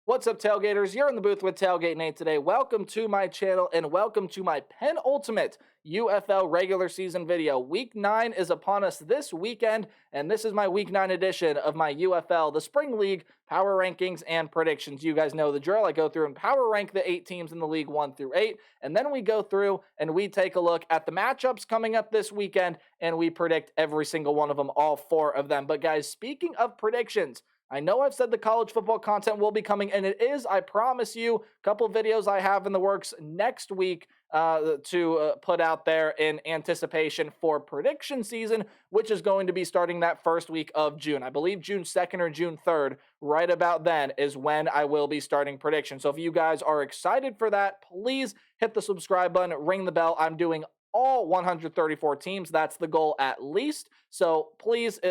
What's up, Tailgaters? You're in the booth with Tailgate Nate today. Welcome to my channel and welcome to my penultimate UFL regular season video. Week 9 is upon us this weekend, and this is my Week 9 edition of my UFL, the Spring League, power rankings and predictions. You guys know the drill. I go through and power rank the 8 teams in the league 1 through 8, and then we go through and we take a look at the matchups coming up this weekend, and we predict every single one of them, all 4 of them. But guys, speaking of predictions, I know I've said the college football content will be coming, and it is, I promise you, a couple videos I have in the works next week to put out there in anticipation for prediction season, which is going to be starting that first week of June. I believe June 2nd or June 3rd, right about then is when I will be starting predictions. So if you guys are excited for that, please hit the subscribe button, ring the bell. I'm doing all 134 teams. That's the goal at least. So please,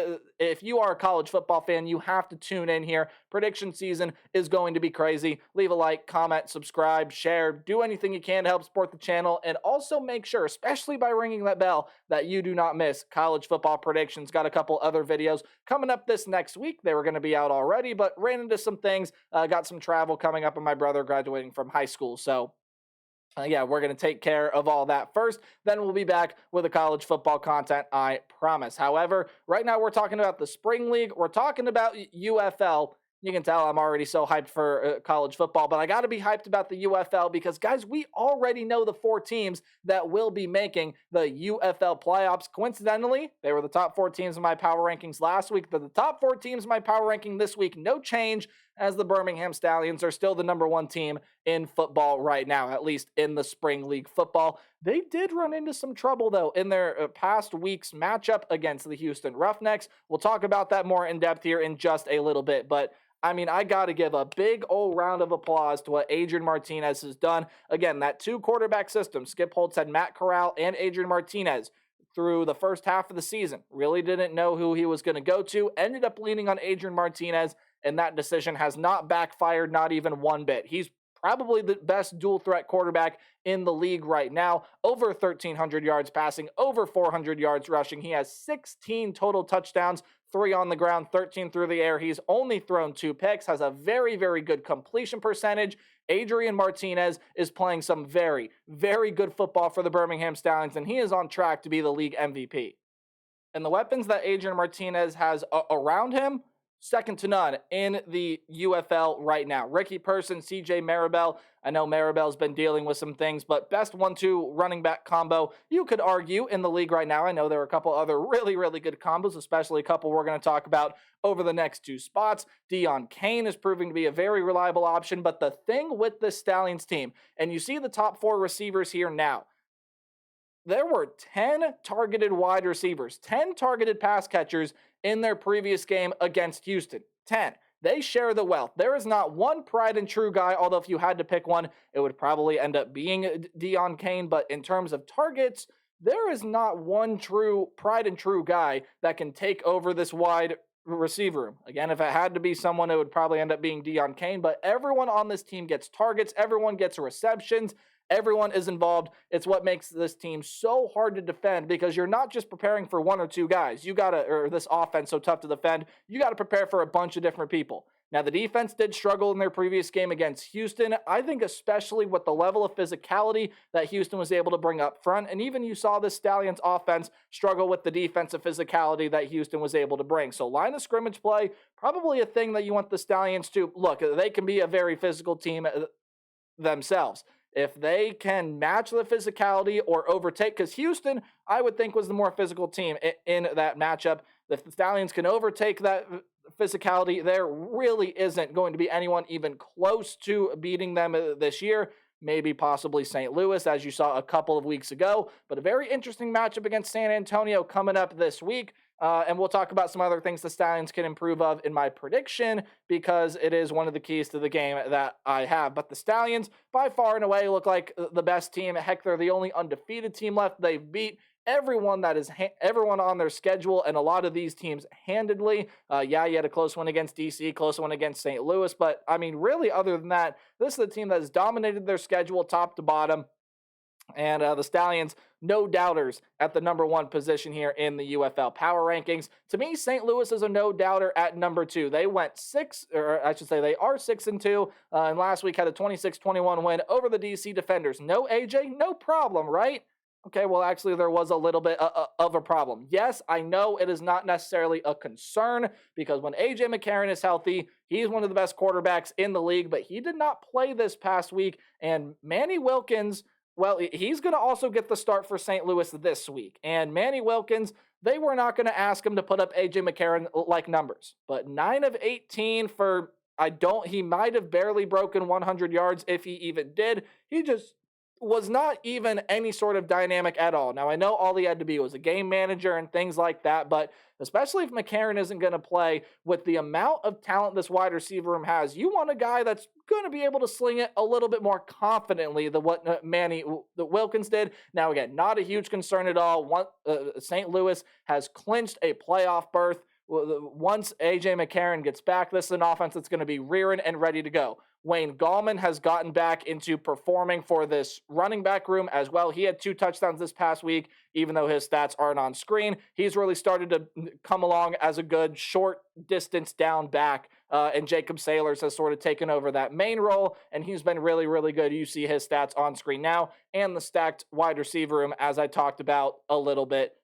if you are a college football fan, you have to tune in here. Prediction season is going to be crazy. Leave a like, comment, subscribe, share, do anything you can to help support the channel. And also make sure, especially by ringing that bell, that you do not miss college football predictions. Got a couple other videos coming up this next week. They were going to be out already, but ran into some things. Got some travel coming up, and my brother graduating from high school. So yeah, we're going to take care of all that first. Then we'll be back with the college football content, I promise. However, right now we're talking about the Spring League. We're talking about UFL. You can tell I'm already so hyped for college football, but I got to be hyped about the UFL because, guys, we already know the 4 teams that will be making the UFL playoffs. Coincidentally, they were the top 4 teams in my power rankings last week. They're the top 4 teams in my power ranking this week. No change, as the Birmingham Stallions are still the number 1 team in football right now, at least in the Spring League football. They did run into some trouble, though, in their past week's matchup against the Houston Roughnecks. We'll talk about that more in depth here in just a little bit, but I mean, I got to give a big old round of applause to what Adrian Martinez has done. Again, that 2-quarterback system. Skip Holtz had Matt Corral and Adrian Martinez through the first half of the season. Really didn't know who he was going to go to. Ended up leaning on Adrian Martinez, and that decision has not backfired, not even one bit. He's probably the best dual threat quarterback in the league right now. Over 1,300 yards passing, over 400 yards rushing. He has 16 total touchdowns, 3 on the ground, 13 through the air. He's only thrown 2 picks, has a very, very good completion percentage. Adrian Martinez is playing some very, very good football for the Birmingham Stallions, and he is on track to be the league MVP. And the weapons that Adrian Martinez has around him, second to none in the UFL right now. Ricky Person, CJ Maribel. I know Maribel's been dealing with some things, but best 1-2 running back combo, you could argue, in the league right now. I know there are a couple other really, really good combos, especially a couple we're going to talk about over the next 2 spots. Deon Cain is proving to be a very reliable option, but the thing with the Stallions team, and you see the top 4 receivers here now, there were 10 targeted wide receivers, 10 targeted pass catchers in their previous game against Houston. 10. They share the wealth. There is not one tried and true guy, although if you had to pick one, it would probably end up being Deon Cain. But in terms of targets, there is not one true tried and true guy that can take over this wide receiver room. Again, if it had to be someone, it would probably end up being Deon Cain. But everyone on this team gets targets. Everyone gets receptions. Everyone is involved. It's what makes this team so hard to defend because you're not just preparing for 1 or 2 guys. Or this offense so tough to defend. You got to prepare for a bunch of different people. Now, the defense did struggle in their previous game against Houston. I think especially with the level of physicality that Houston was able to bring up front. And even you saw the Stallions offense struggle with the defensive physicality that Houston was able to bring. So line of scrimmage play, probably a thing that you want the Stallions to look. They can be a very physical team themselves. If they can match the physicality or overtake, because Houston, I would think, was the more physical team in that matchup. If the Stallions can overtake that physicality, there really isn't going to be anyone even close to beating them this year. Maybe possibly St. Louis, as you saw a couple of weeks ago. But a very interesting matchup against San Antonio coming up this week. And we'll talk about some other things the Stallions can improve of in my prediction because it is one of the keys to the game that I have. But the Stallions, by far and away, look like the best team. Heck, they're the only undefeated team left. They've beat everyone on their schedule, and a lot of these teams handedly. You had a close one against DC, close one against St. Louis. But, I mean, really, other than that, this is the team that has dominated their schedule top to bottom. And the Stallions, no doubters at the number one position here in the UFL power rankings. To me, St. Louis is a no doubter at number two. They went they are 6-2, and last week had a 26-21 win over the DC Defenders. No AJ, no problem, right? Okay, well, actually, there was a little bit of a problem. Yes, I know it is not necessarily a concern because when AJ McCarron is healthy, he's one of the best quarterbacks in the league, but he did not play this past week. And Manny Wilkins, well, he's going to also get the start for St. Louis this week. And Manny Wilkins, they were not going to ask him to put up AJ McCarron like numbers, but 9 of 18 for, he might have barely broken 100 yards if he even did. He just was not even any sort of dynamic at all. Now, I know all he had to be was a game manager and things like that, but especially if McCarron isn't going to play with the amount of talent this wide receiver room has, you want a guy that's going to be able to sling it a little bit more confidently than what Wilkins did. Now, again, not a huge concern at all. St. Louis has clinched a playoff berth. Once AJ McCarron gets back, this is an offense that's going to be rearing and ready to go. Wayne Gallman has gotten back into performing for this running back room as well. He had 2 touchdowns this past week, even though his stats aren't on screen. He's really started to come along as a good short distance down back, and Jacob Sailors has sort of taken over that main role, and he's been really, really good. You see his stats on screen now, and the stacked wide receiver room, as I talked about a little bit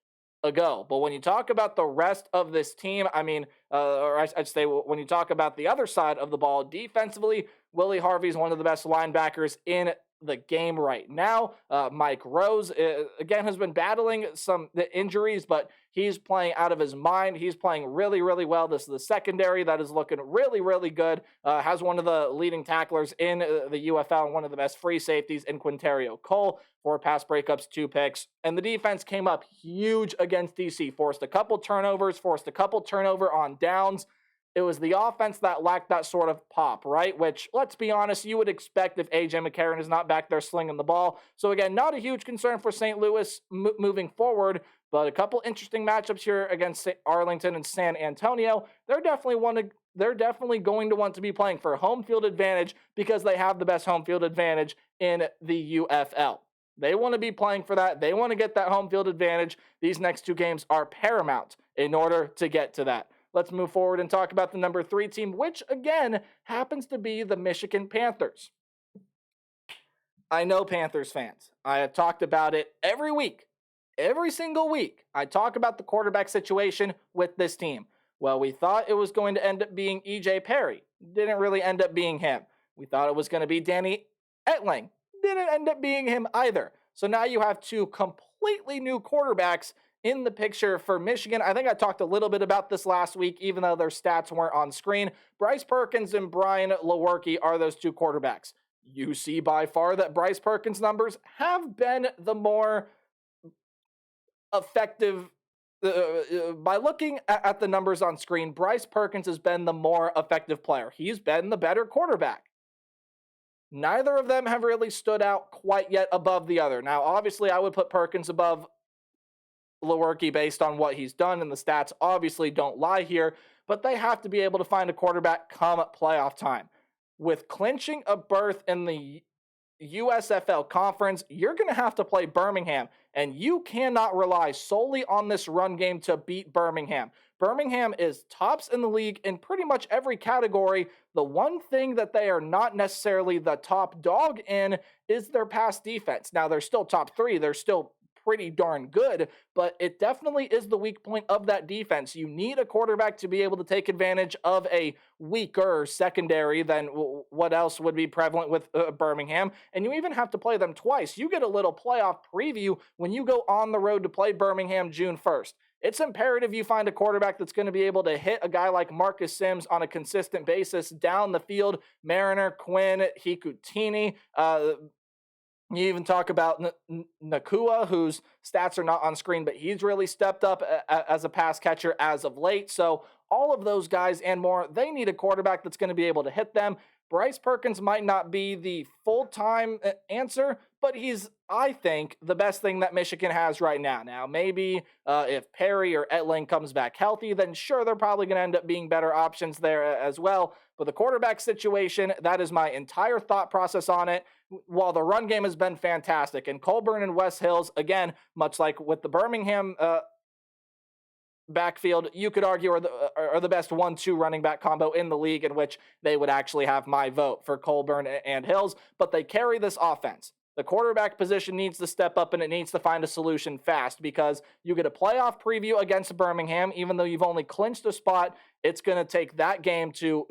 ago. But when you talk about the rest of this team, I mean, I'd say when you talk about the other side of the ball, defensively, Willie Harvey is one of the best linebackers in the game right now. Mike Rose, again, has been battling some injuries, but he's playing out of his mind. He's playing really, really well. This is the secondary that is looking really, really good. Has one of the leading tacklers in the UFL and one of the best free safeties in Quinterio Cole. 4 pass breakups, 2 picks. And the defense came up huge against DC. Forced a couple turnovers, forced a couple turnover on downs. It was the offense that lacked that sort of pop, right? Which, let's be honest, you would expect if AJ McCarron is not back there slinging the ball. So again, not a huge concern for St. Louis moving forward, but a couple interesting matchups here against Arlington and San Antonio. They're definitely going to want to be playing for home field advantage because they have the best home field advantage in the UFL. They want to be playing for that. They want to get that home field advantage. These next 2 games are paramount in order to get to that. Let's move forward and talk about the number 3 team, which, again, happens to be the Michigan Panthers. I know Panthers fans. I have talked about it every week. Every single week, I talk about the quarterback situation with this team. Well, we thought it was going to end up being E.J. Perry. Didn't really end up being him. We thought it was going to be Danny Etling. Didn't end up being him either. So now you have 2 completely new quarterbacks in the picture for Michigan. I think I talked a little bit about this last week, even though their stats weren't on screen. Bryce Perkins and Brian Lewerke are those 2 quarterbacks. You see by far that Bryce Perkins' numbers have been the more effective. By looking at the numbers on screen, Bryce Perkins has been the more effective player. He's been the better quarterback. Neither of them have really stood out quite yet above the other. Now, obviously, I would put Perkins above Lewerke based on what he's done, and the stats obviously don't lie here, but they have to be able to find a quarterback come playoff time. With clinching a berth in the USFL conference, you're going to have to play Birmingham, and you cannot rely solely on this run game to beat Birmingham. Birmingham is tops in the league in pretty much every category. The one thing that they are not necessarily the top dog in is their pass defense. Now, they're still top 3. They're still pretty darn good, but it definitely is the weak point of that defense. You need a quarterback to be able to take advantage of a weaker secondary than what else would be prevalent with Birmingham, and you even have to play them twice. You get a little playoff preview when you go on the road to play Birmingham June 1st. It's imperative you find a quarterback that's going to be able to hit a guy like Marcus Sims on a consistent basis down the field. Mariner, Quinn, Hikutini, you even talk about Nakua, whose stats are not on screen, but he's really stepped up as a pass catcher as of late. So all of those guys and more, they need a quarterback that's going to be able to hit them. Bryce Perkins might not be the full-time answer, but he's, I think, the best thing that Michigan has right now. Now, maybe if Perry or Etling comes back healthy, then sure, they're probably going to end up being better options there as well. With the quarterback situation, that is my entire thought process on it. While the run game has been fantastic, and Colburn and West Hills, again, much like with the Birmingham backfield, you could argue are the best 1-2 running back combo in the league, in which they would actually have my vote for Colburn and Hills, but they carry this offense. The quarterback position needs to step up, and it needs to find a solution fast, because you get a playoff preview against Birmingham. Even though you've only clinched a spot, it's going to take that game to,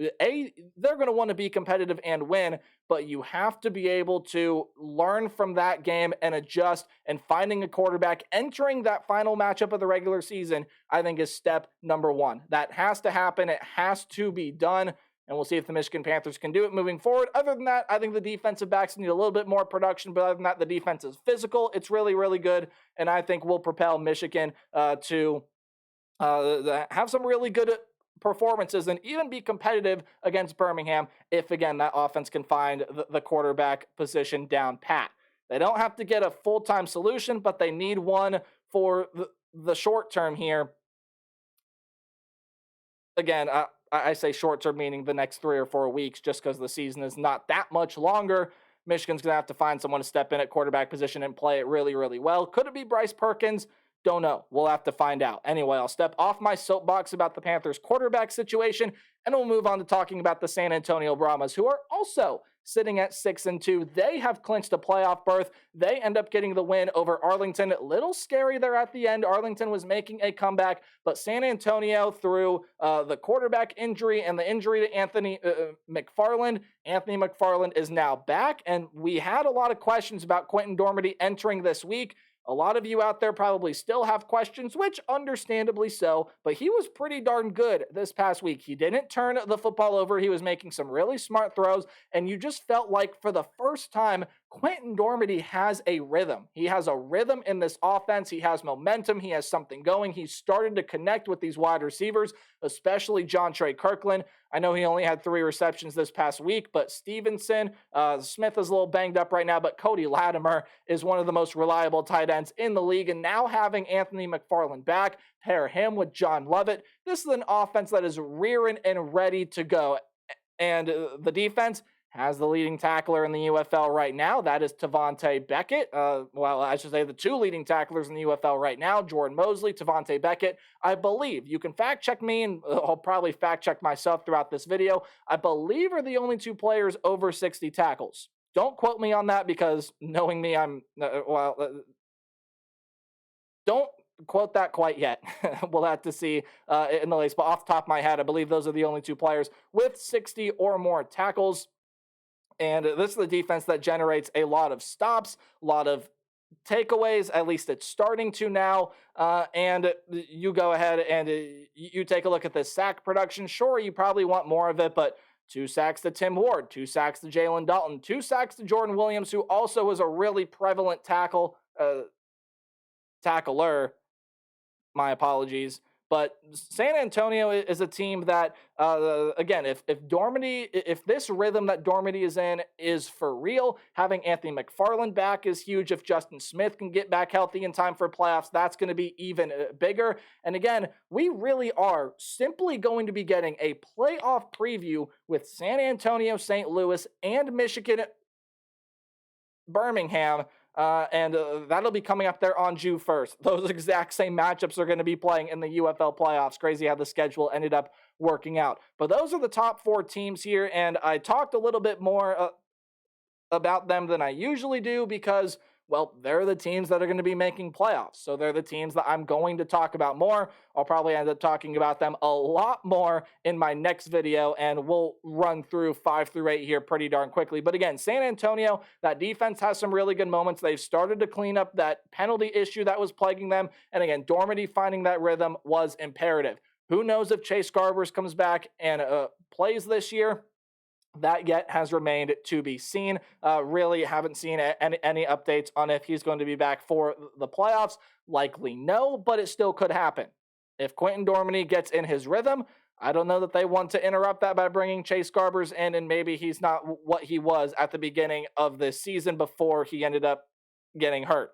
they're going to want to be competitive and win, but you have to be able to learn from that game and adjust, and finding a quarterback entering that final matchup of the regular season, I think, is step number one. That has to happen. It has to be done. And we'll see if the Michigan Panthers can do it moving forward. Other than that, I think the defensive backs need a little bit more production. But other than that, the defense is physical. It's really, really good. And I think will propel Michigan to have some really good performances and even be competitive against Birmingham if, again, that offense can find the quarterback position down pat. They don't have to get a full-time solution, but they need one for the short term here. Again, I say short term, meaning the next 3 or 4 weeks, just because the season is not that much longer. Michigan's going to have to find someone to step in at quarterback position and play it really, really well. Could it be Bryce Perkins? Don't know. We'll have to find out. Anyway, I'll step off my soapbox about the Panthers quarterback situation, and we'll move on to talking about the San Antonio Brahmas, who are also sitting at 6-2. They have clinched a playoff berth. They end up getting the win over Arlington. A little scary there at the end. Arlington was making a comeback, but San Antonio, through the quarterback injury and the injury to Anthony McFarland is now back, and we had a lot of questions about Quentin Dormady entering this week. A lot of you out there probably still have questions, which understandably so, but he was pretty darn good this past week. He didn't turn the football over. He was making some really smart throws, and you just felt like for the first time, Quentin Dormady has a rhythm. He has a rhythm in this offense. He has momentum. He has something going. He's started to connect with these wide receivers, especially John Trey Kirkland. I know he only had 3 receptions this past week, but Stevenson, Smith is a little banged up right now, but Cody Latimer is one of the most reliable tight ends in the league. And now having Anthony McFarland back, pair him with John Lovett, this is an offense that is rearing and ready to go. And the defense has the leading tackler in the UFL right now. That is Tavante Beckett. Well, I should say the 2 leading tacklers in the UFL right now, Jordan Mosley, Tavante Beckett. I believe, you can fact check me, and I'll probably fact check myself throughout this video, I believe are the only 2 players over 60 tackles. Don't quote me on that, because knowing me, don't quote that quite yet. We'll have to see in the latest. But off the top of my head, I believe those are the only 2 players with 60 or more tackles. And this is the defense that generates a lot of stops, a lot of takeaways. At least it's starting to now. And you go ahead and you take a look at this sack production. Sure, you probably want more of it, but 2 sacks to Tim Ward, 2 sacks to Jalen Dalton, 2 sacks to Jordan Williams, who also is a really prevalent tackler. My apologies. But San Antonio is a team that, again, if this rhythm that Dormady is in is for real, having Anthony McFarland back is huge. If Justin Smith can get back healthy in time for playoffs, that's going to be even bigger. And again, we really are simply going to be getting a playoff preview with San Antonio, St. Louis, and Michigan, Birmingham. And that'll be coming up there on June 1st. Those exact same matchups are going to be playing in the UFL playoffs. Crazy how the schedule ended up working out. But those are the top 4 teams here, and I talked a little bit more about them than I usually do because, well, they're the teams that are going to be making playoffs. So they're the teams that I'm going to talk about more. I'll probably end up talking about them a lot more in my next video, and we'll run through 5 through 8 here pretty darn quickly. But again, San Antonio, that defense has some really good moments. They've started to clean up that penalty issue that was plaguing them. And again, Dormady finding that rhythm was imperative. Who knows if Chase Garbers comes back and plays this year? That yet has remained to be seen. Really haven't seen any updates on if he's going to be back for the playoffs. Likely no, but it still could happen. If Quentin Dormady gets in his rhythm, I don't know that they want to interrupt that by bringing Chase Garbers in, and maybe he's not what he was at the beginning of this season before he ended up getting hurt.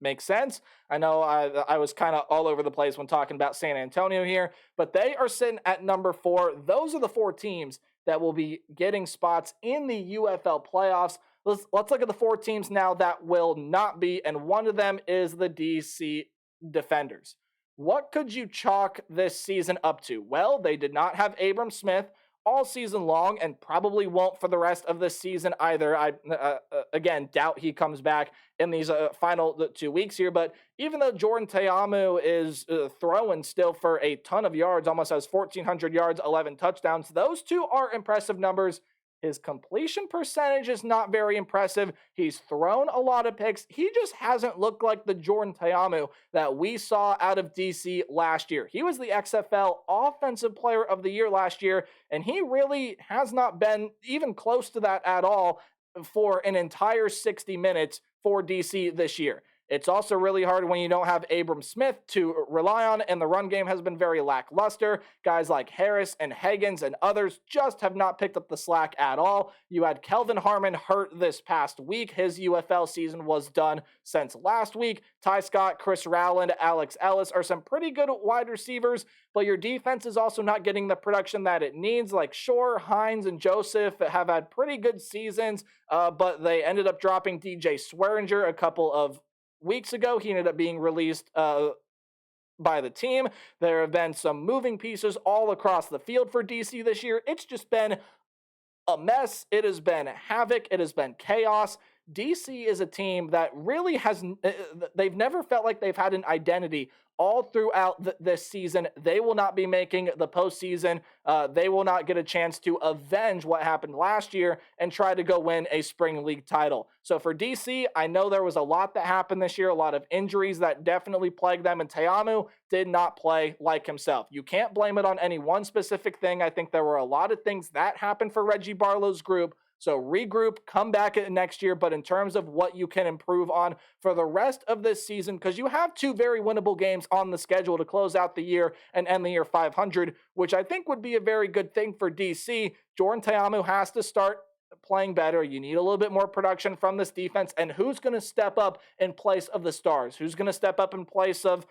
Makes sense? I know I was kind of all over the place when talking about San Antonio here, but they are sitting at number 4. Those are the 4 teams that will be getting spots in the UFL playoffs. Let's look at the 4 teams now that will not be, and one of them is the DC Defenders. What could you chalk this season up to? Well, they did not have Abram Smith all season long and probably won't for the rest of this season either. I, again, doubt he comes back in these final 2 weeks here. But even though Jordan Ta'amu is throwing still for a ton of yards, almost has 1,400 yards, 11 touchdowns, those 2 are impressive numbers. His completion percentage is not very impressive. He's thrown a lot of picks. He just hasn't looked like the Jordan Ta'amu that we saw out of DC last year. He was the XFL Offensive Player of the Year last year, and he really has not been even close to that at all for an entire 60 minutes for DC this year. It's also really hard when you don't have Abram Smith to rely on, and the run game has been very lackluster. Guys like Harris and Higgins and others just have not picked up the slack at all. You had Kelvin Harmon hurt this past week. His UFL season was done since last week. Ty Scott, Chris Rowland, Alex Ellis are some pretty good wide receivers, but your defense is also not getting the production that it needs. Like Shore, Hines, and Joseph have had pretty good seasons, but they ended up dropping DJ Swearinger a couple of weeks ago. He ended up being released by the team. There have been some moving pieces all across the field for DC this year. It's just been a mess. It has been havoc. It has been chaos. DC is a team that really they've never felt like they've had an identity all throughout this season. They will not be making the postseason. They will not get a chance to avenge what happened last year and try to go win a spring league title. So for DC, I know there was a lot that happened this year, a lot of injuries that definitely plagued them, and Ta'amu did not play like himself. You can't blame it on any one specific thing. I think there were a lot of things that happened for Reggie Barlow's group. So regroup, come back next year, but in terms of what you can improve on for the rest of this season, because you have 2 very winnable games on the schedule to close out the year and end the year 500, which I think would be a very good thing for DC. Jordan Ta'amu has to start playing better. You need a little bit more production from this defense, and who's going to step up in place of the stars? Who's going to step up in place of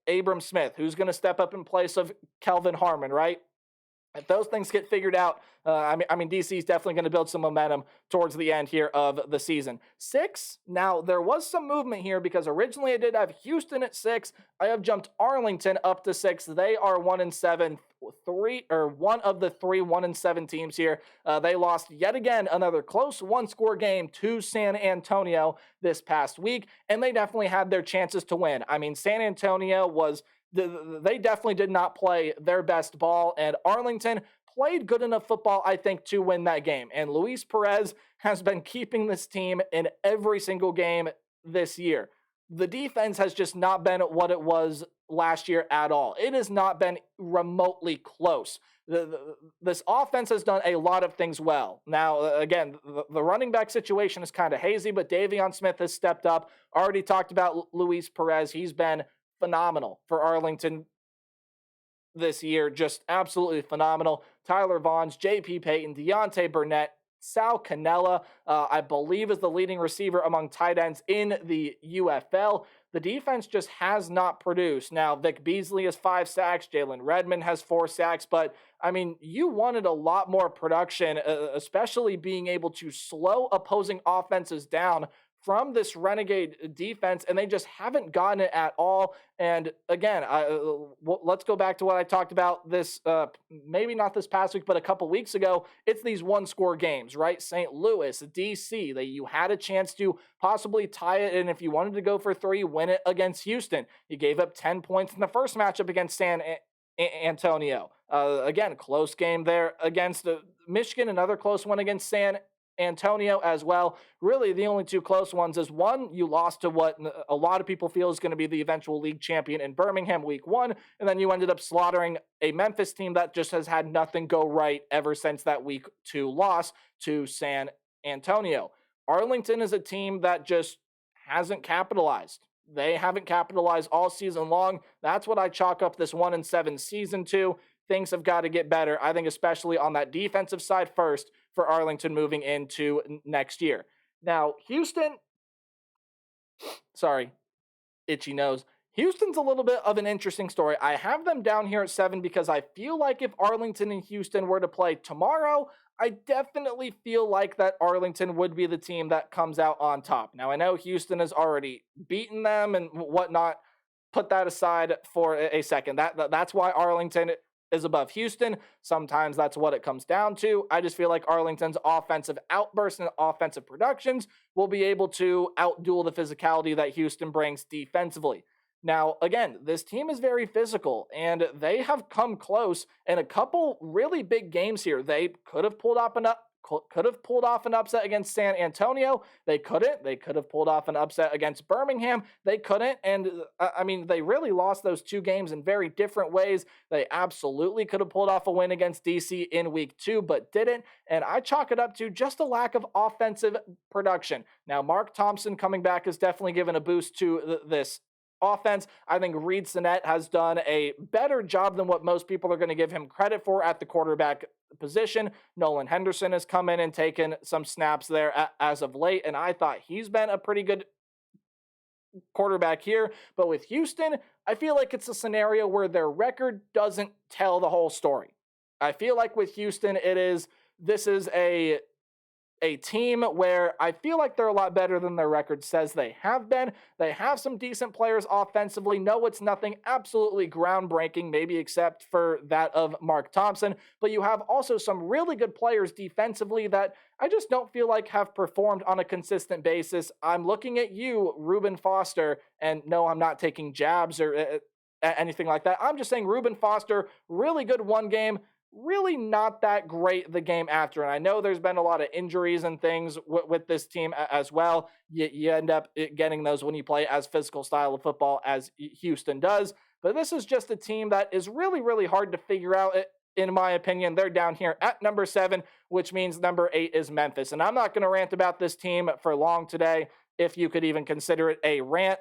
Abram Smith? Who's going to step up in place of Kelvin Harmon, right? If those things get figured out, I mean, DC is definitely going to build some momentum towards the end here of the season. 6, now there was some movement here because originally I did have Houston at 6. I have jumped Arlington up to 6. They are 1-7, one of the 3 1-7 teams here. They lost yet again another close 1-score game to San Antonio this past week, and they definitely had their chances to win. I mean, San Antonio they definitely did not play their best ball, and Arlington played good enough football, I think, to win that game. And Luis Perez has been keeping this team in every single game this year. The defense has just not been what it was last year at all. It has not been remotely close. This offense has done a lot of things well. Now, again, the running back situation is kind of hazy, but Davion Smith has stepped up. Already talked about Luis Perez. He's been phenomenal for Arlington this year, just absolutely phenomenal. Tyler Vaughns, J.P. Payton, Deontay Burnett, Sal Cannella, I believe is the leading receiver among tight ends in the UFL. The defense just has not produced. Now, Vic Beasley has 5 sacks, Jalen Redmond has 4 sacks, but, I mean, you wanted a lot more production, especially being able to slow opposing offenses down from this Renegade defense, and they just haven't gotten it at all. And again, let's go back to what I talked about this, maybe not this past week, but a couple weeks ago. It's these 1-score games, right? St. Louis, DC, that you had a chance to possibly tie it, and if you wanted to go for 3, win it against Houston. You gave up 10 points in the first matchup against San Antonio. Again, close game there against Michigan, another close one against San Antonio as well. Really, the only 2 close ones is one, you lost to what a lot of people feel is going to be the eventual league champion in Birmingham week 1, and then you ended up slaughtering a Memphis team that just has had nothing go right ever since that week 2 loss to San Antonio. Arlington is a team that just hasn't capitalized. They haven't capitalized all season long. That's what I chalk up this 1-7 season to. Things have got to get better, I think, especially on that defensive side first for Arlington moving into next year. Now, Houston, sorry, itchy nose. Houston's a little bit of an interesting story. I have them down here at 7 because I feel like if Arlington and Houston were to play tomorrow, I definitely feel like that Arlington would be the team that comes out on top. Now, I know Houston has already beaten them and whatnot. Put that aside for a second. That's why Arlington is above Houston. Sometimes that's what it comes down to. I just feel like Arlington's offensive outbursts and offensive productions will be able to outduel the physicality that Houston brings defensively. Now, again, this team is very physical, and they have come close in a couple really big games here. They could have pulled off an upset against San Antonio. They couldn't. They could have pulled off an upset against Birmingham. They couldn't. And I mean, they really lost those two games in very different ways. They absolutely could have pulled off a win against DC in week 2, but didn't. And I chalk it up to just a lack of offensive production. Now, Mark Thompson coming back has definitely given a boost to this offense. I think Reed Sinnett has done a better job than what most people are going to give him credit for at the quarterback position. Nolan Henderson has come in and taken some snaps there as of late, and I thought he's been a pretty good quarterback here. But with Houston, I feel like it's a scenario where their record doesn't tell the whole story. I feel like with Houston, this is a team where I feel like they're a lot better than their record says they have been. They have some decent players offensively. No, it's nothing absolutely groundbreaking, maybe except for that of Mark Thompson. But you have also some really good players defensively that I just don't feel like have performed on a consistent basis. I'm looking at you, Reuben Foster, and no, I'm not taking jabs or anything like that. I'm just saying Reuben Foster, really good one game, really not that great the game after. And I know there's been a lot of injuries and things with this team as well. You end up getting those when you play as physical style of football as Houston does. But this is just a team that is really, really hard to figure out. In my opinion, they're down here at number 7, which means number 8 is Memphis. And I'm not going to rant about this team for long today, if you could even consider it a rant.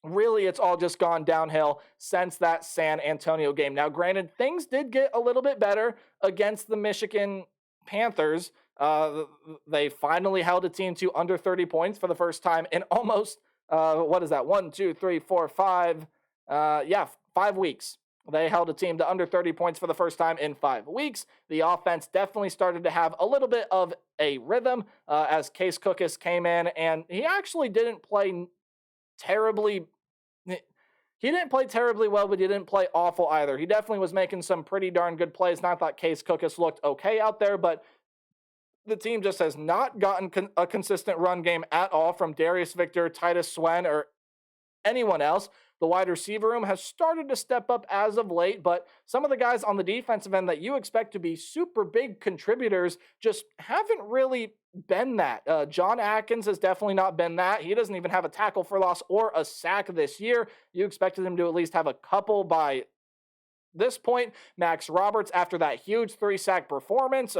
Really, it's all just gone downhill since that San Antonio game. Now, granted, things did get a little bit better against the Michigan Panthers. They finally held a team to under 30 points for the first time in almost, 1, 2, 3, 4, 5, 5 weeks. They held a team to under 30 points for the first time in 5 weeks. The offense definitely started to have a little bit of a rhythm as Case Cookus came in, and he actually didn't play terribly. He didn't play terribly well, but he didn't play awful either. He definitely was making some pretty darn good plays, and I thought Case Cookus looked okay out there, but the team just has not gotten a consistent run game at all from Darius Victor, Titus Swen, or anyone else. The wide receiver room has started to step up as of late, but some of the guys on the defensive end that you expect to be super big contributors just haven't really been that. John Atkins has definitely not been that. He doesn't even have a tackle for loss or a sack this year. You expected him to at least have a couple by this point. Max Roberts, after that huge 3-sack performance,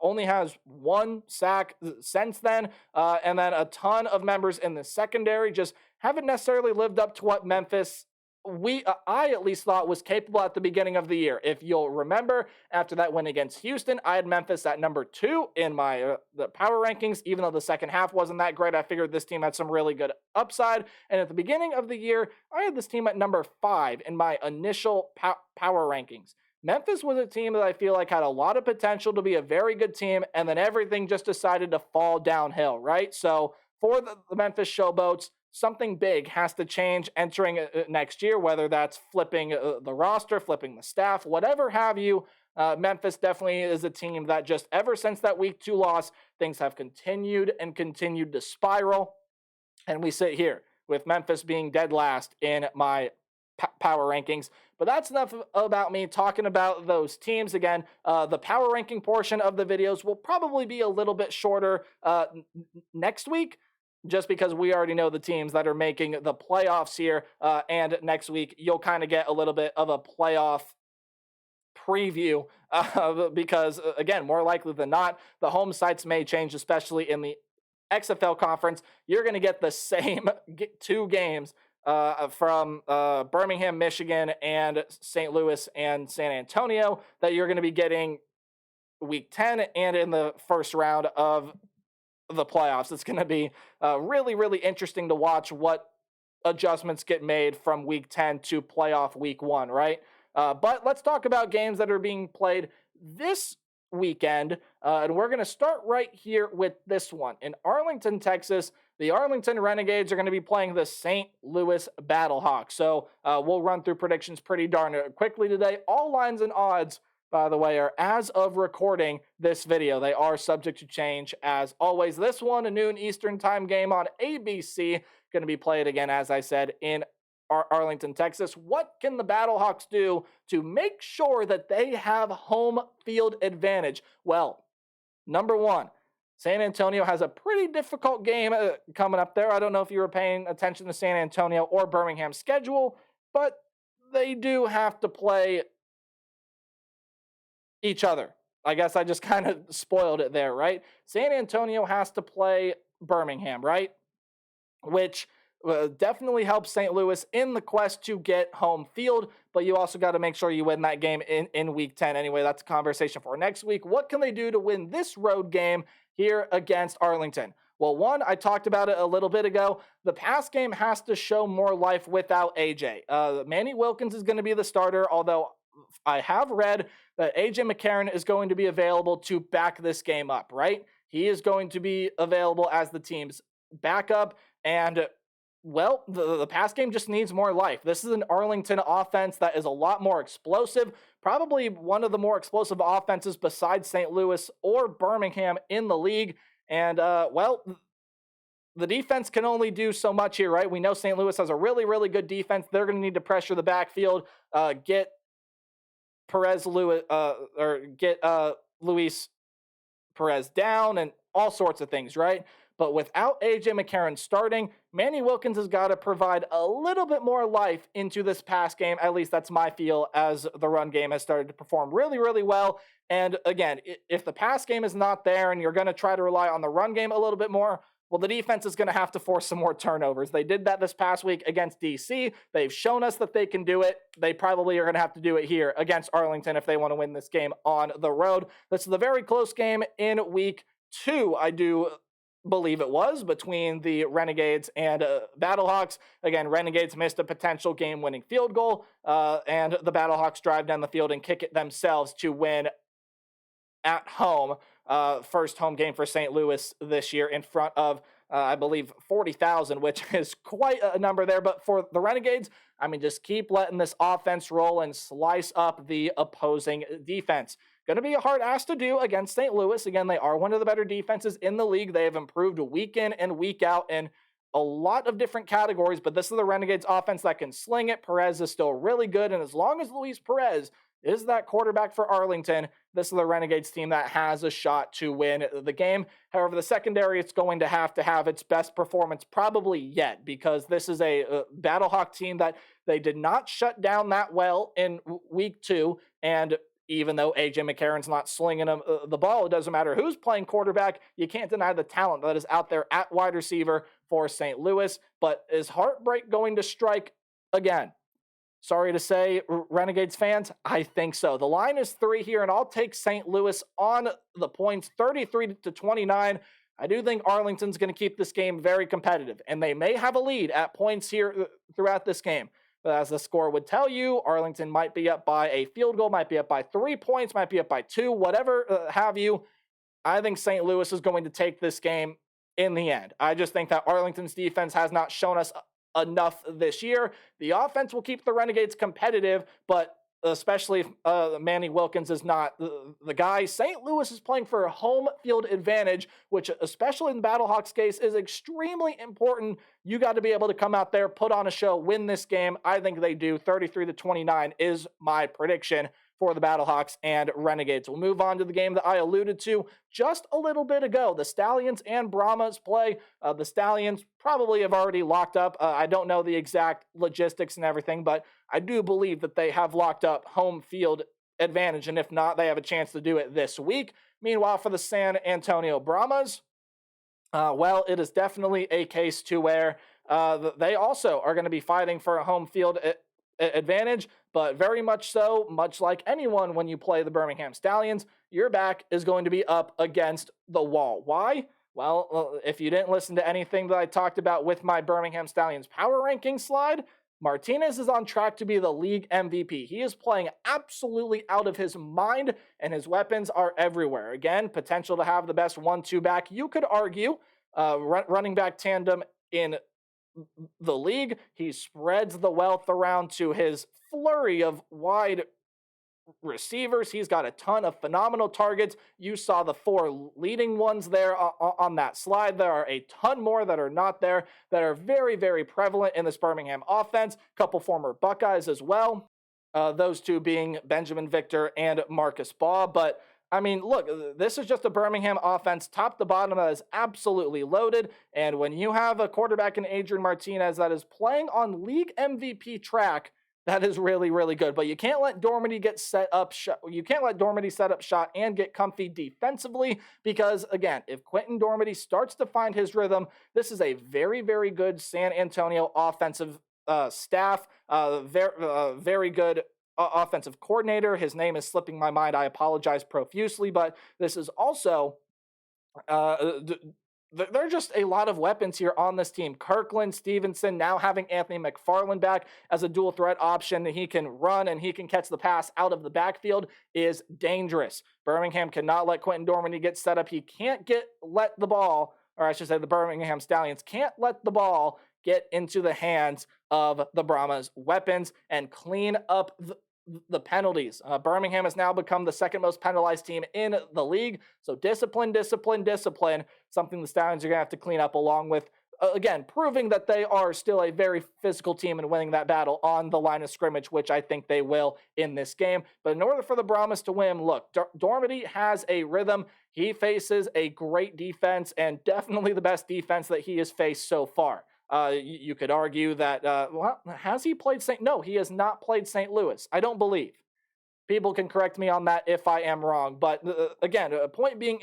only has 1 sack since then. And then a ton of members in the secondary just haven't necessarily lived up to what Memphis, I at least thought, was capable at the beginning of the year. If you'll remember, after that win against Houston, I had Memphis at number 2 in my the power rankings. Even though the second half wasn't that great, I figured this team had some really good upside. And at the beginning of the year, I had this team at number 5 in my initial power rankings. Memphis was a team that I feel like had a lot of potential to be a very good team, and then everything just decided to fall downhill, right? So for the Memphis Showboats, something big has to change entering next year, whether that's flipping the roster, flipping the staff, whatever have you. Memphis definitely is a team that just ever since that week 2 loss, things have continued to spiral. And we sit here with Memphis being dead last in my power rankings. But that's enough about me talking about those teams. Again, the power ranking portion of the videos will probably be a little bit shorter next week, just because we already know the teams that are making the playoffs here. And next week, you'll kind of get a little bit of a playoff preview because, again, more likely than not, the home sites may change, especially in the XFL conference. You're going to get the same 2 games from Birmingham, Michigan, and St. Louis and San Antonio that you're going to be getting week 10 and in the first round of the playoffs. It's going to be really, really interesting to watch what adjustments get made from week 10 to playoff week 1, right? But let's talk about games that are being played this weekend, and we're going to start right here with this one. In Arlington, Texas, the Arlington Renegades are going to be playing the St. Louis Battlehawks. So we'll run through predictions pretty darn quickly today. All lines and odds, by the way, are as of recording this video. They are subject to change as always. This one, a noon Eastern time game on ABC, going to be played again, as I said, in Arlington, Texas. What can the Battlehawks do to make sure that they have home field advantage? Well, number one, San Antonio has a pretty difficult game coming up there. I don't know if you were paying attention to San Antonio or Birmingham's schedule, but they do have to play each other. I guess I just kind of spoiled it there, right? San Antonio has to play Birmingham, right? Which definitely helps St. Louis in the quest to get home field, but you also got to make sure you win that game in week 10. Anyway, that's a conversation for next week. What can they do to win this road game here against Arlington? Well, one, I talked about it a little bit ago. The pass game has to show more life without AJ. Manny Wilkins is going to be the starter, although I have read that AJ McCarron is going to be available to back this game up, right? He is going to be available as the team's backup, and well, the pass game just needs more life. This is an Arlington offense that is a lot more explosive, probably one of the more explosive offenses besides St. Louis or Birmingham in the league. And, well, the defense can only do so much here, right? We know St. Louis has a really, really good defense. They're going to need to pressure the backfield, get Luis Perez down, and all sorts of things, right? But without AJ McCarron starting, Manny Wilkins has got to provide a little bit more life into this pass game. At least that's my feel, as the run game has started to perform really, really well. And again, if the pass game is not there and you're going to try to rely on the run game a little bit more, well, the defense is going to have to force some more turnovers. They did that this past week against DC. They've shown us that they can do it. They probably are going to have to do it here against Arlington if they want to win this game on the road. This is a very close game in week 2, I do believe it was, between the Renegades and Battlehawks. Again, Renegades missed a potential game-winning field goal, and the Battlehawks drive down the field and kick it themselves to win at home. First home game for St. Louis this year in front of, I believe, 40,000, which is quite a number there. But for the Renegades, I mean, just keep letting this offense roll and slice up the opposing defense. Going to be a hard ask to do against St. Louis. Again, they are one of the better defenses in the league. They have improved week in and week out in a lot of different categories, but this is the Renegades offense that can sling it. Perez is still really good, and as long as Luis Perez is that quarterback for Arlington, this is the Renegades team that has a shot to win the game. However, the secondary, it's going to have its best performance probably yet, because this is a Battlehawk team that they did not shut down that well in week 2, and even though A.J. McCarron's not slinging the ball, it doesn't matter who's playing quarterback. You can't deny the talent that is out there at wide receiver for St. Louis. But is heartbreak going to strike again? Sorry to say, Renegades fans, I think so. The line is 3 here, and I'll take St. Louis on the points, 33-29. I do think Arlington's going to keep this game very competitive, and they may have a lead at points here throughout this game. But as the score would tell you, Arlington might be up by a field goal, might be up by 3 points, might be up by 2, whatever have you. I think St. Louis is going to take this game in the end. I just think that Arlington's defense has not shown us enough this year. The offense will keep the Renegades competitive, but especially if Manny Wilkins is not the guy. St. Louis is playing for a home field advantage, which, especially in the Battlehawks case, is extremely important. You got to be able to come out there, put on a show, win this game. I think they do. 33-29 is my prediction for the Battlehawks and Renegades. We'll move on to the game that I alluded to just a little bit ago. The Stallions and Brahmas play. The Stallions probably have already locked up. I don't know the exact logistics and everything, but I do believe that they have locked up home field advantage, and if not, they have a chance to do it this week. Meanwhile, for the San Antonio Brahmas, well, it is definitely a case to where they also are going to be fighting for a home field advantage, but very much so, much like anyone when you play the Birmingham Stallions, your back is going to be up against the wall. Why? Well, if you didn't listen to anything that I talked about with my Birmingham Stallions power ranking slide, Martinez is on track to be the league MVP. He is playing absolutely out of his mind, and his weapons are everywhere. Again, potential to have the best 1-2 back. You could argue running back tandem in the league. He spreads the wealth around to his flurry of wide receivers. He's got a ton of phenomenal targets. You saw the 4 leading ones there on that slide. There are a ton more that are not there that are very, very prevalent in this Birmingham offense. A couple former Buckeyes as well. Those 2 being Benjamin Victor and Marcus Baugh. But I mean, look, this is just a Birmingham offense, top to bottom, that is absolutely loaded. And when you have a quarterback in Adrian Martinez that is playing on league MVP track, that is really, really good. But you can't let Dormady get set up. You can't let Dormady set up shot and get comfy defensively because, again, if Quentin Dormady starts to find his rhythm, this is a very, very good San Antonio offensive staff. Very good offensive coordinator. His name is slipping my mind. I apologize profusely, but this is also there are just a lot of weapons here on this team. Kirkland, Stevenson, now having Anthony McFarland back as a dual threat option. He can run and he can catch the pass out of the backfield is dangerous. Birmingham cannot let Quentin Dormady get set up. He can't let the ball, or I should say the Birmingham Stallions can't let the ball get into the hands of the Brahmas' weapons and clean up the penalties. Birmingham has now become the second most penalized team in the league. So discipline, something the Stallions are going to have to clean up, along with, again, proving that they are still a very physical team and winning that battle on the line of scrimmage, which I think they will in this game. But in order for the Brahmas to win, look, Dormady has a rhythm. He faces a great defense and definitely the best defense that he has faced so far. You could argue that, well, has he played No, he has not played St. Louis. I don't believe. People can correct me on that if I am wrong. But again, a point being,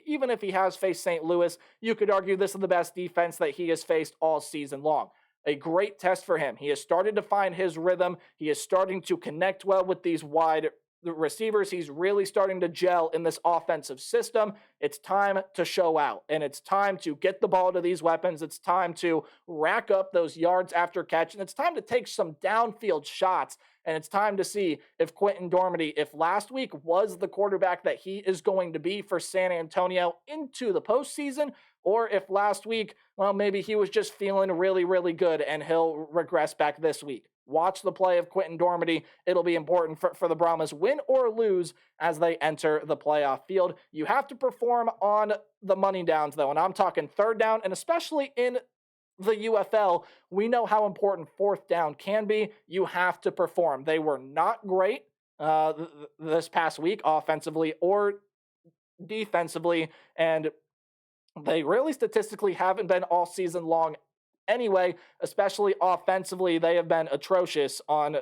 even if he has faced St. Louis, you could argue this is the best defense that he has faced all season long. A great test for him. He has started to find his rhythm. He is starting to connect well with these wide receivers. He's really starting to gel in this offensive system. It's time to show out, and it's time to get the ball to these weapons. It's time to rack up those yards after catch, and it's time to take some downfield shots. And it's time to see if Quentin Dormady, if last week was the quarterback that he is going to be for San Antonio into the postseason, or if last week, well, maybe he was just feeling really, really good and he'll regress back this week. Watch the play of Quentin Dormady. It'll be important for the Brahmas, win or lose, as they enter the playoff field. You have to perform on the money downs, though, and I'm talking third down, and especially in the UFL, we know how important fourth down can be. You have to perform. They were not great this past week, offensively or defensively, and they really statistically haven't been all season long anyway, especially offensively. They have been atrocious on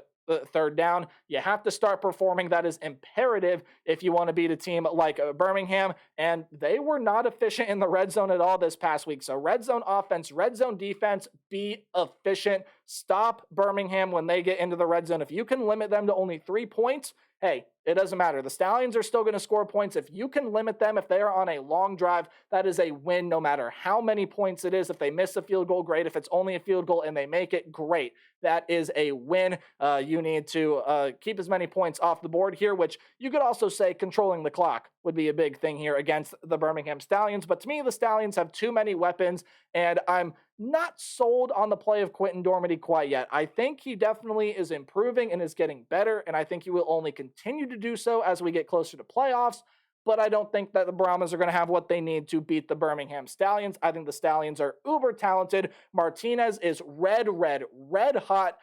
third down. You have to start performing. That is imperative if you want to beat a team like Birmingham, and they were not efficient in the red zone at all this past week. So red zone offense, red zone defense, be efficient. Stop Birmingham when they get into the red zone. If you can limit them to only 3 points, hey, it doesn't matter. The Stallions are still going to score points. If you can limit them, if they are on a long drive, that is a win no matter how many points it is. If they miss a field goal, great. If it's only a field goal and they make it, great. That is a win. You need to keep as many points off the board here, which you could also say controlling the clock would be a big thing here against the Birmingham Stallions. But to me, the Stallions have too many weapons, and I'm not sold on the play of Quentin Dormady quite yet. I think he definitely is improving and is getting better, and I think he will only continue to do so as we get closer to playoffs. But I don't think that the Brahmas are going to have what they need to beat the Birmingham Stallions. I think the Stallions are uber talented. Martinez is red hot.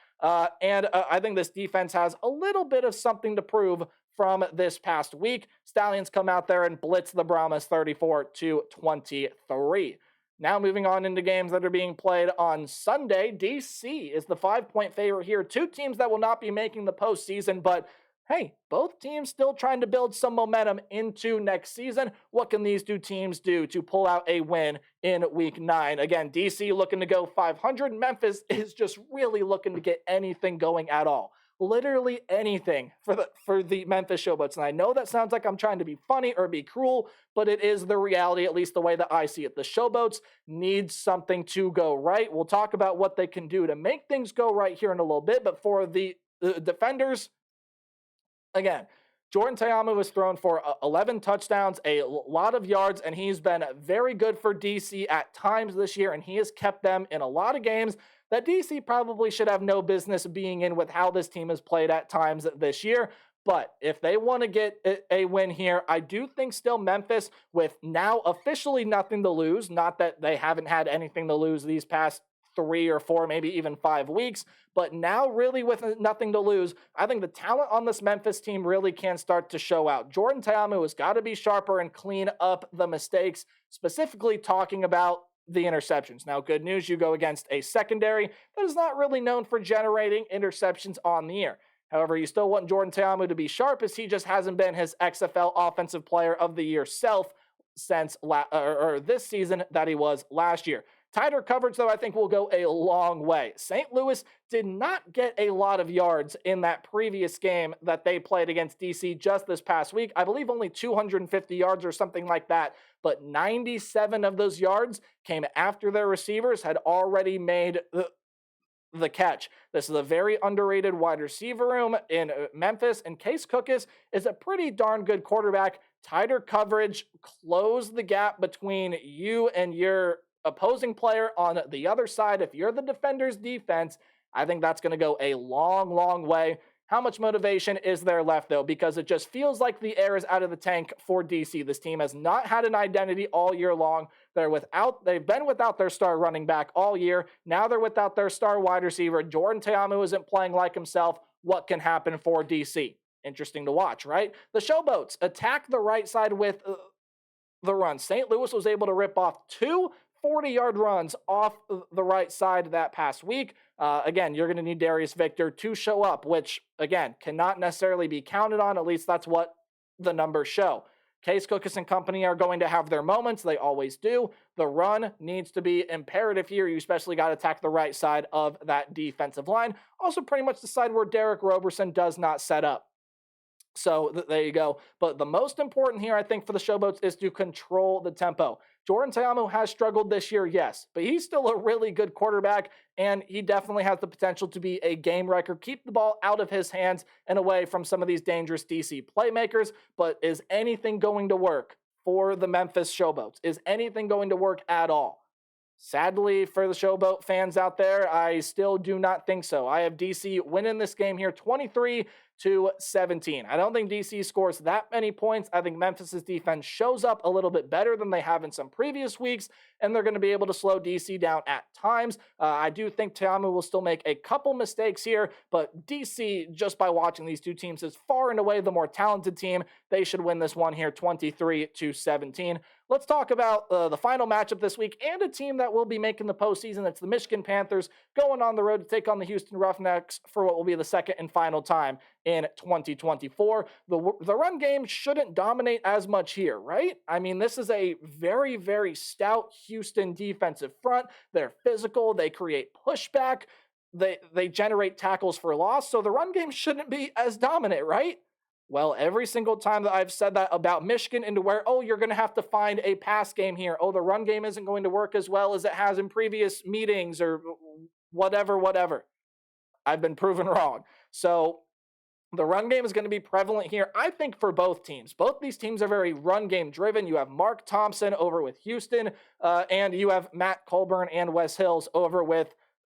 And I think this defense has a little bit of something to prove from this past week. Stallions come out there and blitz the Brahmas 34-23. Now moving on into games that are being played on Sunday. DC is the 5-point favorite here. 2 teams that will not be making the postseason, but hey, both teams still trying to build some momentum into next season. What can these 2 teams do to pull out a win in week 9? Again, DC looking to go 500. Memphis is just really looking to get anything going at all. literally anything for the Memphis Showboats. And I know that sounds like I'm trying to be funny or be cruel, but it is the reality, at least the way that I see it. The Showboats need something to go right. We'll talk about what they can do to make things go right here in a little bit, but for the defenders, again, Jordan Ta'amu was thrown for 11 touchdowns, a lot of yards, and he's been very good for DC at times this year, and he has kept them in a lot of games that DC probably should have no business being in with how this team has played at times this year. But if they want to get a win here, I do think still Memphis, with now officially nothing to lose, not that they haven't had anything to lose these past 3 or 4, maybe even 5 weeks, but now really with nothing to lose, I think the talent on this Memphis team really can start to show out. Jordan Ta'amu has got to be sharper and clean up the mistakes, specifically talking about the interceptions. Now, good news, you go against a secondary that is not really known for generating interceptions on the year. However, you still want Jordan Ta'amu to be sharp, as he just hasn't been his XFL Offensive Player of the Year self since this season that he was last year. Tighter coverage, though, I think will go a long way. St. Louis did not get a lot of yards in that previous game that they played against DC just this past week. I believe only 250 yards or something like that, but 97 of those yards came after their receivers had already made the catch. This is a very underrated wide receiver room in Memphis, and Case Cookus is a pretty darn good quarterback. Tighter coverage, close the gap between you and your opposing player on the other side. If you're the defender's defense, I think that's going to go a long, long way. How much motivation is there left, though? Because it just feels like the air is out of the tank for DC. This team has not had an identity all year long. They've been without their star running back all year. Now they're without their star wide receiver. Jordan Ta'amu isn't playing like himself. What can happen for DC? Interesting to watch, right? The Showboats attack the right side with the run. St. Louis was able to rip off 2 40-yard runs off the right side that past week. Again, you're going to need Darius Victor to show up, which, again, cannot necessarily be counted on. At least that's what the numbers show. Case Cookus and company are going to have their moments. They always do. The run needs to be imperative here. You especially got to attack the right side of that defensive line. Also pretty much the side where Derek Roberson does not set up. So there you go. But the most important here, I think, for the Showboats is to control the tempo. Jordan Ta'amu has struggled this year, yes, but he's still a really good quarterback, and he definitely has the potential to be a game wrecker. Keep the ball out of his hands and away from some of these dangerous DC playmakers. But is anything going to work for the Memphis Showboats? Is anything going to work at all? Sadly, for the Showboat fans out there, I still do not think so. I have DC winning this game here 23-17. I don't think DC scores that many points. I think Memphis's defense shows up a little bit better than they have in some previous weeks, and they're going to be able to slow DC down at times. I do think Ta'amu will still make a couple mistakes here, but DC, just by watching these two teams, is far and away the more talented team. They should win this one here 23-17. Let's talk about the final matchup this week and a team that will be making the postseason. It's the Michigan Panthers going on the road to take on the Houston Roughnecks for what will be the second and final time in 2024. The run game shouldn't dominate as much here, right? I mean, this is a very, very stout Houston defensive front. They're physical. They create pushback. They generate tackles for loss. So the run game shouldn't be as dominant, right? Well, every single time that I've said that about Michigan, into where, you're going to have to find a pass game here. The run game isn't going to work as well as it has in previous meetings or whatever. I've been proven wrong. So the run game is going to be prevalent here, I think, for both teams. Both these teams are very run game driven. You have Mark Thompson over with Houston, and you have Matt Colburn and Wes Hills over with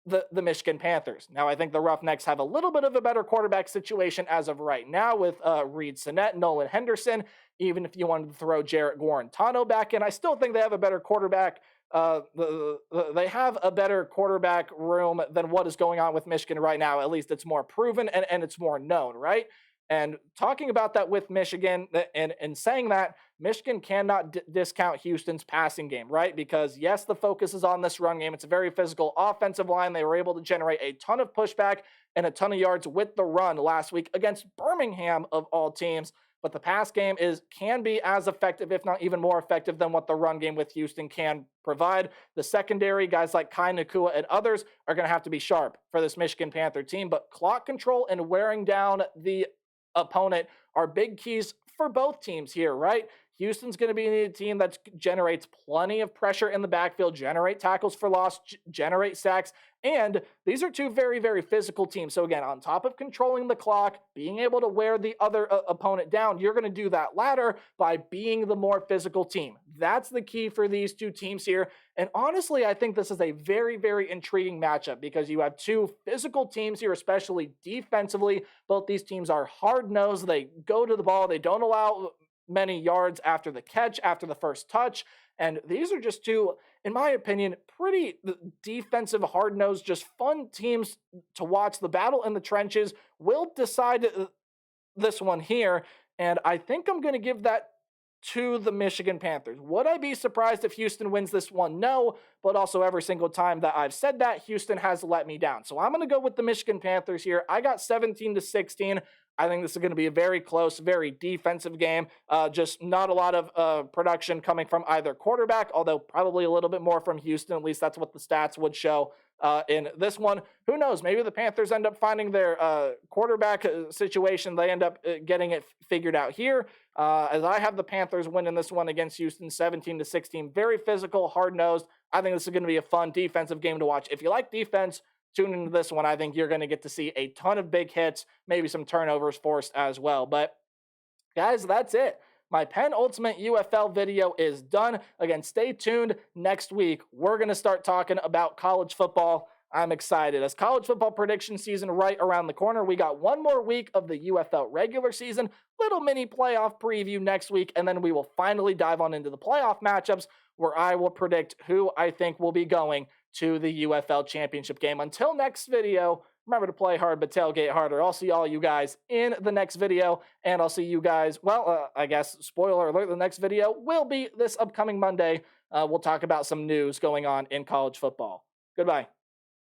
the Michigan Panthers. Now, I think the Roughnecks have a little bit of a better quarterback situation as of right now with Reed Sinnett, Nolan Henderson. Even if you wanted to throw Jarrett Guarantano back in, I still think they have a better quarterback. They have a better quarterback room than what is going on with Michigan right now. At least it's more proven and it's more known, right? And talking about that with Michigan and saying that, Michigan cannot discount Houston's passing game, right? Because yes, the focus is on this run game. It's a very physical offensive line. They were able to generate a ton of pushback and a ton of yards with the run last week against Birmingham of all teams. but the pass game can be as effective, if not even more effective, than what the run game with Houston can provide. The secondary, guys like Kai Nakua and others, are going to have to be sharp for this Michigan Panther team, but clock control and wearing down the opponent are big keys for both teams here, right? Houston's going to be a team that generates plenty of pressure in the backfield, generate tackles for loss, generate sacks, and these are two very, very physical teams. So again, on top of controlling the clock, being able to wear the other opponent down, you're going to do that latter by being the more physical team. That's the key for these two teams here. And honestly, I think this is a very, very intriguing matchup because you have two physical teams here, especially defensively. Both these teams are hard-nosed. They go to the ball. They don't allow many yards after the catch, after the first touch. And these are just two, in my opinion, pretty defensive, hard-nosed, just fun teams to watch. The battle in the trenches will decide this one here. And I think I'm going to give that to the Michigan Panthers. Would I be surprised if Houston wins this one? No, but also every single time that I've said that, Houston has let me down. So I'm going to go with the Michigan Panthers here. I got 17-16. I think this is going to be a very close, very defensive game. Just not a lot of production coming from either quarterback, although probably a little bit more from Houston. At least that's what the stats would show in this one. Who knows? Maybe the Panthers end up finding their quarterback situation. They end up getting it figured out here. As I have the Panthers winning this one against Houston, 17-16. Very physical, hard-nosed. I think this is going to be a fun defensive game to watch. If you like defense, tune into this one. I think you're going to get to see a ton of big hits, maybe some turnovers forced as well. But guys, that's it. My penultimate UFL video is done. Again, stay tuned. Next week, we're going to start talking about college football. I'm excited. As college football prediction season right around the corner, we got one more week of the UFL regular season, little mini playoff preview next week, and then we will finally dive on into the playoff matchups where I will predict who I think will be going to the UFL championship game. Until next video, remember to play hard, but tailgate harder. I'll see all you guys in the next video, and I'll see you guys, I guess, spoiler alert, the next video will be this upcoming Monday. We'll talk about some news going on in college football. Goodbye.